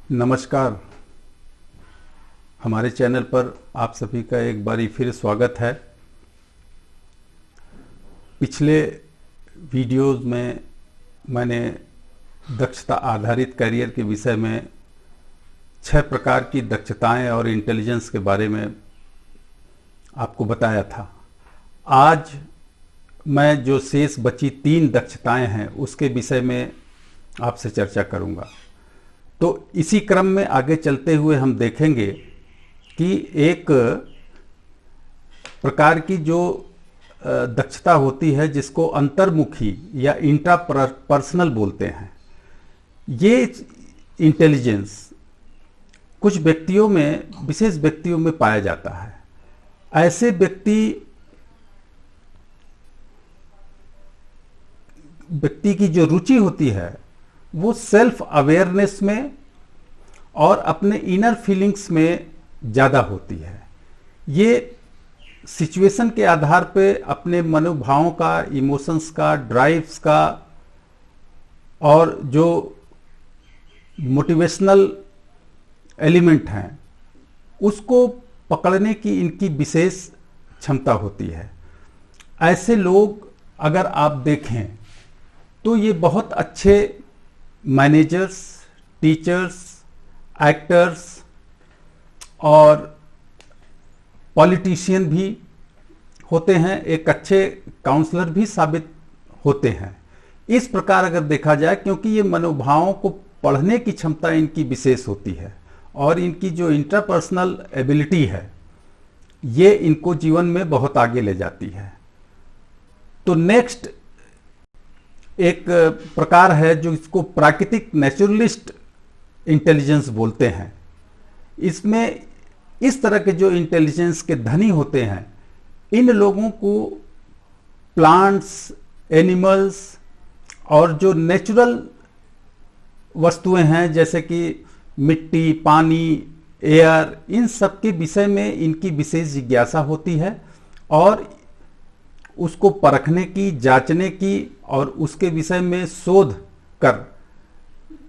नमस्कार। हमारे चैनल पर आप सभी का एक बारी फिर स्वागत है। पिछले वीडियोस में मैंने दक्षता आधारित करियर के विषय में 6 प्रकार की दक्षताएं और इंटेलिजेंस के बारे में आपको बताया था। आज मैं जो शेष बची 3 दक्षताएं हैं उसके विषय में आपसे चर्चा करूंगा। तो इसी क्रम में आगे चलते हुए हम देखेंगे कि एक प्रकार की जो दक्षता होती है जिसको अंतर्मुखी या इंट्रापर्सनल बोलते हैं। ये इंटेलिजेंस कुछ व्यक्तियों में, विशेष व्यक्तियों में पाया जाता है। ऐसे व्यक्ति की जो रुचि होती है वो सेल्फ अवेयरनेस में और अपने इनर फीलिंग्स में ज़्यादा होती है। ये सिचुएशन के आधार पे अपने मनोभावों का, इमोशंस का, ड्राइव्स का और जो मोटिवेशनल एलिमेंट हैं उसको पकड़ने की इनकी विशेष क्षमता होती है। ऐसे लोग अगर आप देखें तो ये बहुत अच्छे मैनेजर्स, टीचर्स, एक्टर्स और पॉलिटिशियन भी होते हैं, एक अच्छे काउंसलर भी साबित होते हैं। इस प्रकार अगर देखा जाए, क्योंकि ये मनोभावों को पढ़ने की क्षमता इनकी विशेष होती है और इनकी जो इंटरपर्सनल एबिलिटी है ये इनको जीवन में बहुत आगे ले जाती है। तो नेक्स्ट एक प्रकार है जो इसको प्राकृतिक नेचुरलिस्ट इंटेलिजेंस बोलते हैं। इसमें इस तरह के जो इंटेलिजेंस के धनी होते हैं, इन लोगों को प्लांट्स, एनिमल्स और जो नेचुरल वस्तुएं हैं जैसे कि मिट्टी, पानी, एयर, इन सब के विषय में इनकी विशेष जिज्ञासा होती है और उसको परखने की, जांचने की और उसके विषय में शोध कर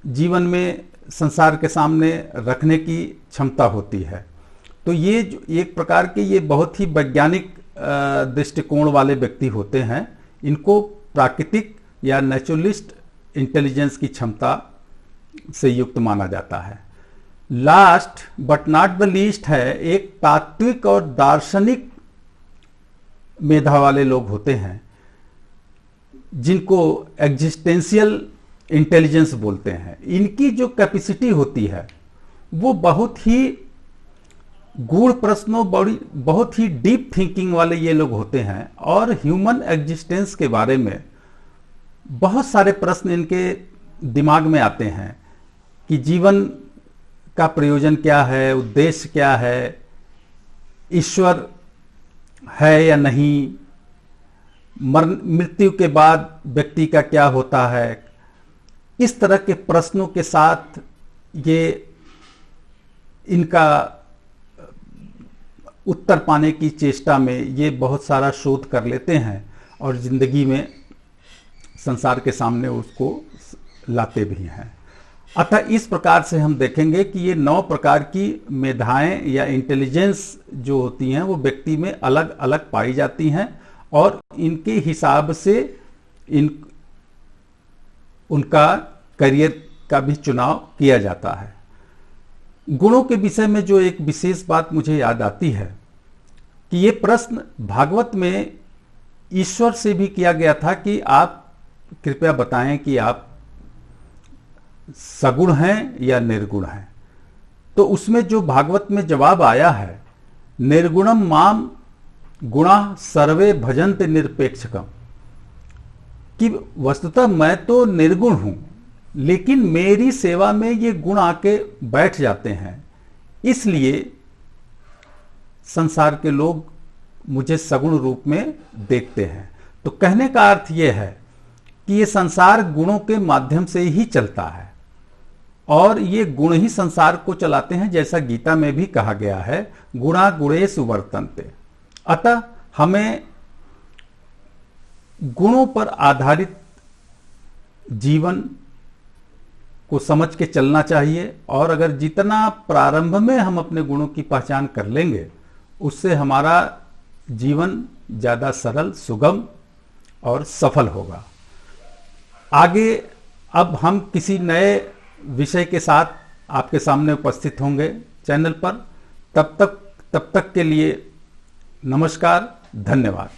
जीवन में संसार के सामने रखने की क्षमता होती है। तो ये एक प्रकार के ये बहुत ही वैज्ञानिक दृष्टिकोण वाले व्यक्ति होते हैं। इनको प्राकृतिक या नेचुरलिस्ट इंटेलिजेंस की क्षमता से युक्त माना जाता है। Last but not the least है एक तात्विक और दार्शनिक मेधा वाले लोग होते हैं जिनको एग्जिस्टेंशियल इंटेलिजेंस बोलते हैं। इनकी जो कैपेसिटी होती है वो बहुत ही गूढ़ प्रश्नों, बहुत ही डीप थिंकिंग वाले ये लोग होते हैं और ह्यूमन एग्जिस्टेंस के बारे में बहुत सारे प्रश्न इनके दिमाग में आते हैं कि जीवन का प्रयोजन क्या है, उद्देश्य क्या है, ईश्वर है या नहीं, मृत्यु के बाद व्यक्ति का क्या होता है। इस तरह के प्रश्नों के साथ ये इनका उत्तर पाने की चेष्टा में ये बहुत सारा शोध कर लेते हैं और जिंदगी में संसार के सामने उसको लाते भी हैं। अतः इस प्रकार से हम देखेंगे कि ये 9 प्रकार की मेधाएं या इंटेलिजेंस जो होती हैं वो व्यक्ति में अलग अलग पाई जाती हैं और इनके हिसाब से उनका करियर का भी चुनाव किया जाता है। गुणों के विषय में जो एक विशेष बात मुझे याद आती है कि ये प्रश्न भागवत में ईश्वर से भी किया गया था कि आप कृपया बताएं कि आप सगुण हैं या निर्गुण हैं। तो उसमें जो भागवत में जवाब आया है, निर्गुणम माम गुणा सर्वे भजन्ते निरपेक्षकम, कि वस्तुतः मैं तो निर्गुण हूं लेकिन मेरी सेवा में ये गुण आके बैठ जाते हैं, इसलिए संसार के लोग मुझे सगुण रूप में देखते हैं। तो कहने का अर्थ यह है कि ये संसार गुणों के माध्यम से ही चलता है और ये गुण ही संसार को चलाते हैं, जैसा गीता में भी कहा गया है, गुणा गुणेषु वर्तन्ते। अतः हमें गुणों पर आधारित जीवन को समझ के चलना चाहिए। और अगर जितना प्रारंभ में हम अपने गुणों की पहचान कर लेंगे, उससे हमारा जीवन ज़्यादा सरल, सुगम और सफल होगा। आगे अब हम किसी नए विषय के साथ आपके सामने उपस्थित होंगे चैनल पर। तब तक के लिए नमस्कार, धन्यवाद।